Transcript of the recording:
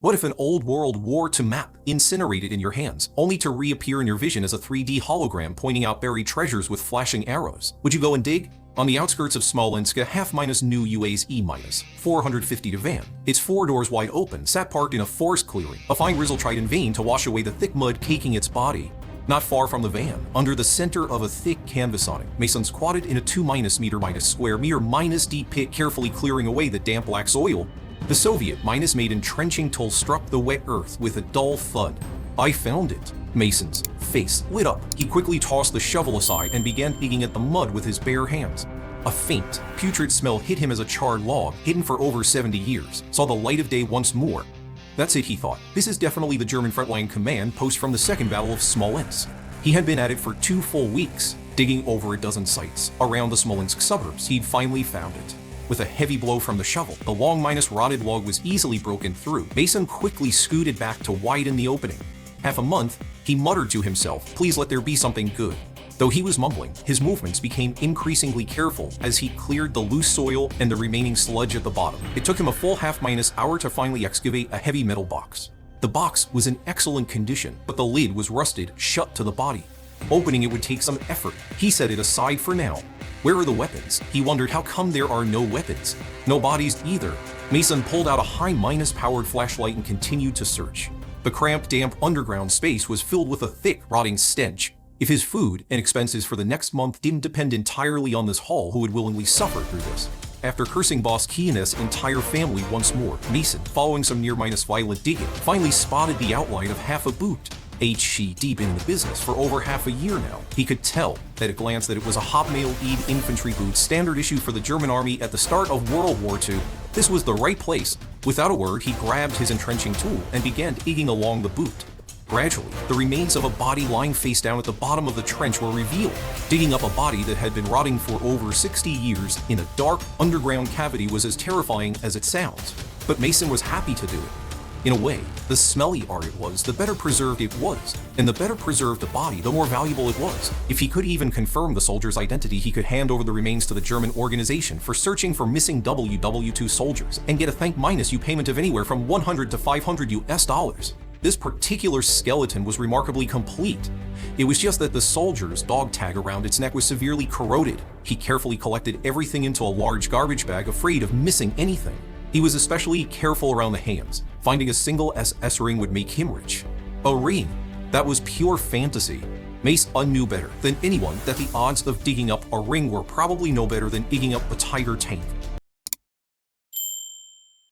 What if an old World War II map incinerated in your hands, only to reappear in your vision as a 3D hologram pointing out buried treasures with flashing arrows? Would you go and dig? On the outskirts of Smolensk, a half-minus new UA's E-450 van. Its 4 doors wide open, sat parked in a forest clearing. A fine drizzle tried in vain to wash away the thick mud caking its body. Not far from the van, under the center of a thick canvas awning, Mason squatted in a 2-meter square meter deep pit, carefully clearing away the damp black soil. The Soviet made entrenching tool struck the wet earth with a dull thud. "I found it." Mason's face lit up. He quickly tossed the shovel aside and began digging at the mud with his bare hands. A faint, putrid smell hit him as a charred log, hidden for over 70 years, saw the light of day once more. That's it, he thought. This is definitely the German frontline command post from the Second Battle of Smolensk. He had been at it for 2 full weeks, digging over a dozen sites around the Smolensk suburbs. He'd finally found it. With a heavy blow from the shovel, the long rotted log was easily broken through. Mason quickly scooted back to widen the opening. Half a month, he muttered to himself, "Please let there be something good." Though he was mumbling, his movements became increasingly careful as he cleared the loose soil and the remaining sludge at the bottom. It took him a full half-hour to finally excavate a heavy metal box. The box was in excellent condition, but the lid was rusted shut to the body. Opening it would take some effort. He set it aside for now. Where are the weapons? He wondered how come there are no weapons. No bodies either. Mason pulled out a high-powered flashlight and continued to search. The cramped, damp underground space was filled with a thick, rotting stench. If his food and expenses for the next month didn't depend entirely on this haul, who would willingly suffer through this? After cursing Boss Kian's entire family once more, Mason, following some near-violent digging, finally spotted the outline of half a boot. She deep in the business for over half a year now. He could tell at a glance that it was a Hobmail-Eid infantry boot, standard issue for the German army at the start of World War II. This was the right place. Without a word, he grabbed his entrenching tool and began digging along the boot. Gradually, the remains of a body lying face down at the bottom of the trench were revealed. Digging up a body that had been rotting for over 60 years in a dark, underground cavity was as terrifying as it sounds. But Mason was happy to do it. In a way, the smellier it was, the better preserved it was. And the better preserved the body, the more valuable it was. If he could even confirm the soldier's identity, he could hand over the remains to the German organization for searching for missing WW2 soldiers and get a thank-you payment of anywhere from $100 to $500. This particular skeleton was remarkably complete. It was just that the soldier's dog tag around its neck was severely corroded. He carefully collected everything into a large garbage bag, afraid of missing anything. He was especially careful around the hands. Finding a single SS ring would make him rich. A ring? That was pure fantasy. Mace knew better than anyone that the odds of digging up a ring were probably no better than digging up a tiger tank.